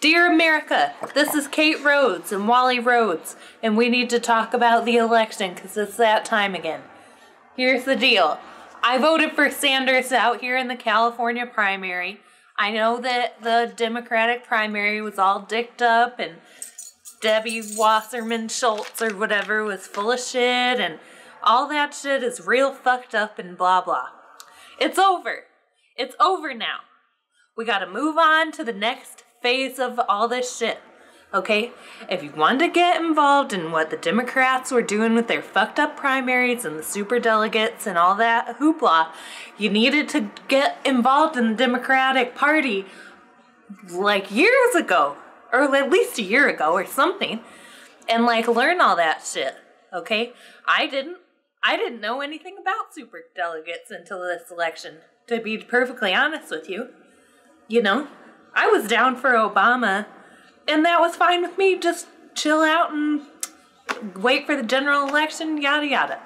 Dear America, this is Kate Rhodes and Wally Rhodes, and we need to talk about the election because it's that time again. Here's the deal. I voted for Sanders out here in the California primary. I know that the Democratic primary was all dicked up and Debbie Wasserman Schultz or whatever was full of shit and all that shit is real fucked up and blah blah. It's over. It's over now. We gotta move on to the next phase of all this shit, okay? If you wanted to get involved in what the Democrats were doing with their fucked up primaries and the superdelegates and all that hoopla, you needed to get involved in the Democratic Party like years ago, or at least a year ago or something, and like learn all that shit, okay? I didn't know anything about superdelegates until this election, to be perfectly honest with you. You know, I was down for Obama, and that was fine with me. Just chill out and wait for the general election, yada yada.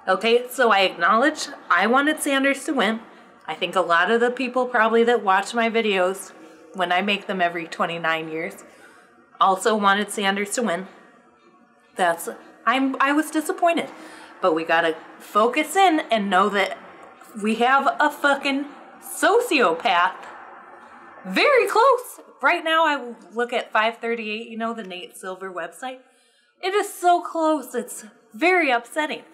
Okay, so I acknowledge I wanted Sanders to win. I think a lot of the people probably that watch my videos, when I make them every 29 years, also wanted Sanders to win. I was disappointed. But we gotta focus in and know that we have a fucking sociopath very close. Right now I look at 538, you know, the Nate Silver website. It is so close. It's very upsetting.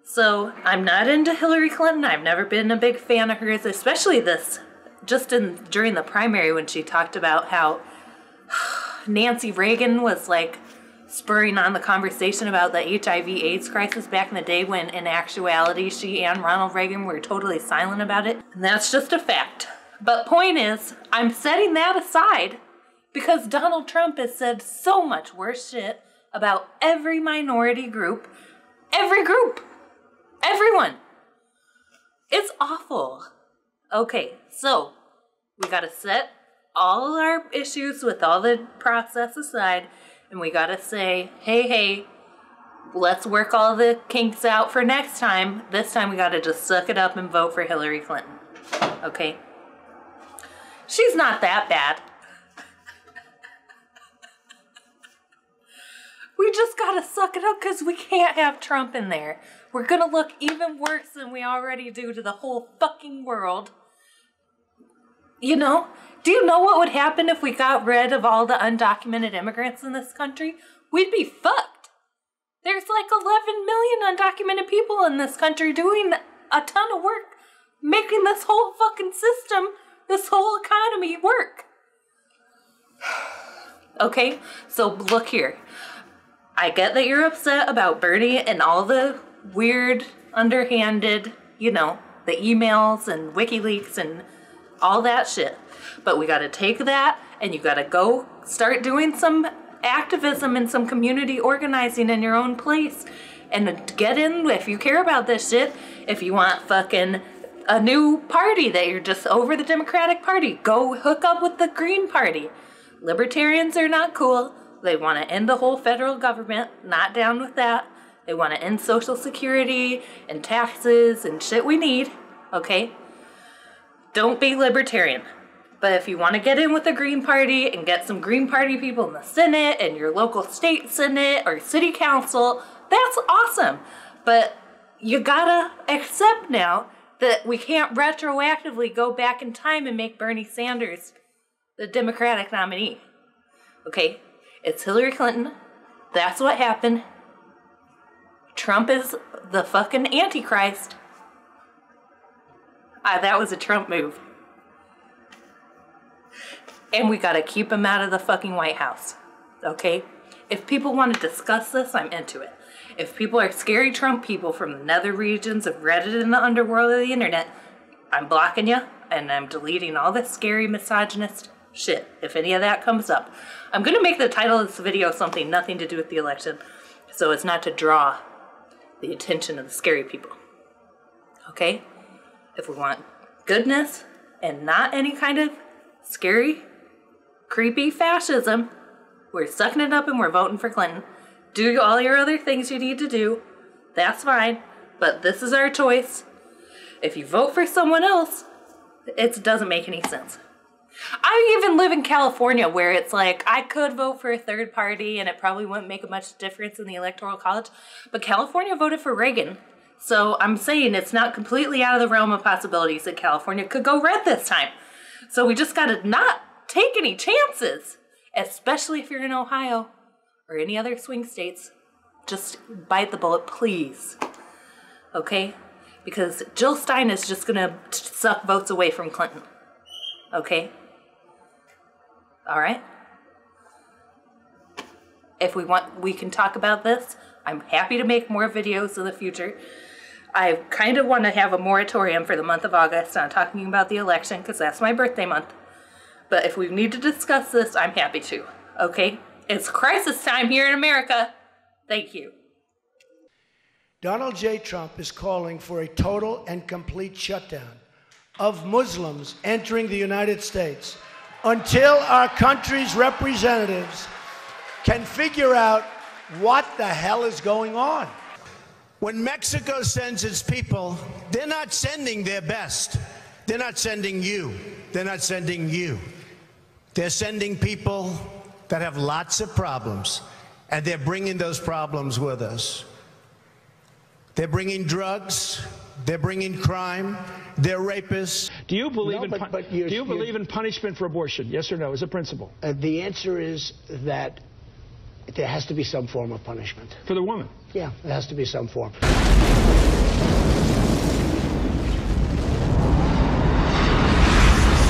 So I'm not into Hillary Clinton. I've never been a big fan of hers, especially during the primary when she talked about how Nancy Reagan was like spurring on the conversation about the HIV/AIDS crisis back in the day when in actuality she and Ronald Reagan were totally silent about it. And that's just a fact. But point is, I'm setting that aside because Donald Trump has said so much worse shit about every minority group. Every group. Everyone. It's awful. Okay, so we gotta set all our issues with all the process aside and we gotta say, hey, let's work all the kinks out for next time. This time we gotta just suck it up and vote for Hillary Clinton. Okay? She's not that bad. We just gotta suck it up because we can't have Trump in there. We're gonna look even worse than we already do to the whole fucking world. You know? Do you know what would happen if we got rid of all the undocumented immigrants in this country? We'd be fucked. There's like 11 million undocumented people in this country doing a ton of work, making this whole fucking system, this whole economy work. Okay, so look here. I get that you're upset about Bernie and all the weird, underhanded, you know, the emails and WikiLeaks and all that shit. But we gotta take that and you gotta go start doing some activism and some community organizing in your own place. And get in, if you care about this shit, if you want fucking a new party that you're just over the Democratic Party, go hook up with the Green Party. Libertarians are not cool. They want to end the whole federal government. Not down with that. They want to end Social Security and taxes and shit we need. Okay? Don't be libertarian. But if you want to get in with the Green Party and get some Green Party people in the Senate and your local state Senate or city council, that's awesome. But you gotta accept now that we can't retroactively go back in time and make Bernie Sanders the Democratic nominee. Okay? It's Hillary Clinton. That's what happened. Trump is the fucking Antichrist. That was a Trump move. And we gotta keep him out of the fucking White House. Okay? If people want to discuss this, I'm into it. If people are scary Trump people from the nether regions of Reddit and the underworld of the internet, I'm blocking you and I'm deleting all this scary misogynist shit if any of that comes up. I'm gonna make the title of this video something nothing to do with the election so as not to draw the attention of the scary people. Okay? If we want goodness and not any kind of scary, creepy fascism, we're sucking it up and we're voting for Clinton. Do all your other things you need to do. That's fine. But this is our choice. If you vote for someone else, it doesn't make any sense. I even live in California where it's like I could vote for a third party and it probably wouldn't make much difference in the Electoral College, but California voted for Reagan. So I'm saying it's not completely out of the realm of possibilities that California could go red this time. So we just gotta not take any chances, especially if you're in Ohio or any other swing states. Just bite the bullet, please. Okay? Because Jill Stein is just gonna suck votes away from Clinton. Okay? Alright? If we want, we can talk about this. I'm happy to make more videos in the future. I kind of want to have a moratorium for the month of August on talking about the election because that's my birthday month. But if we need to discuss this, I'm happy to. Okay? It's crisis time here in America. Thank you. Donald J. Trump is calling for a total and complete shutdown of Muslims entering the United States until our country's representatives can figure out what the hell is going on. When Mexico sends its people, they're not sending their best. They're not sending you. They're not sending you. They're sending people that have lots of problems, and they're bringing those problems with us. They're bringing drugs. They're bringing crime. They're rapists. Do you believe in punishment for abortion? Yes or no, as a principle? The answer is that there has to be some form of punishment. For the woman? Yeah, there has to be some form.